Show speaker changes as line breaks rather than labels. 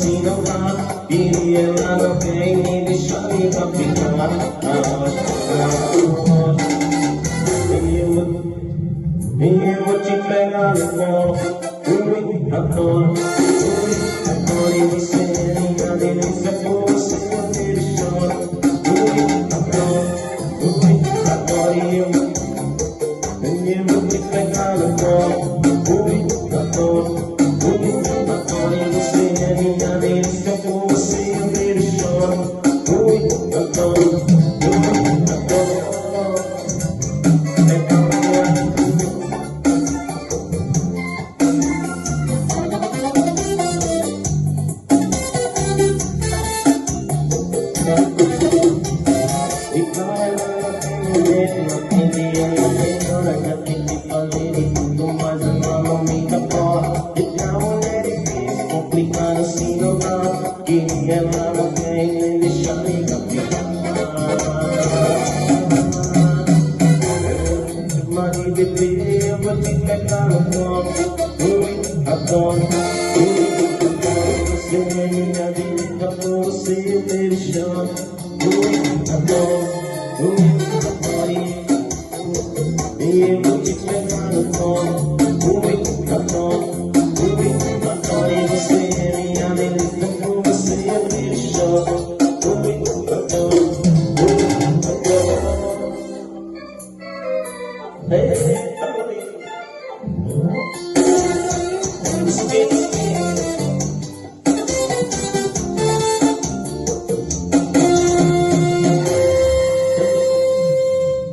sino ka. Iyan ang kay hindi siya ikapitan. Hindi mo chipera mo. Uy, ako hindi siniya din sa puso ng dirisyon. Uy, ako hindi mo chipera mo. Uy, ako hindi siniya din sa puso ng dirisyon. Uy, ako complicado sino ka. Iyan ang kay hindi siya ikapitan. Manibili ang matipekalo mo. Uy, ako kasi niya din ako sa television. Uy, ako hindi mo chipekalo mo. Uy, ako Hey,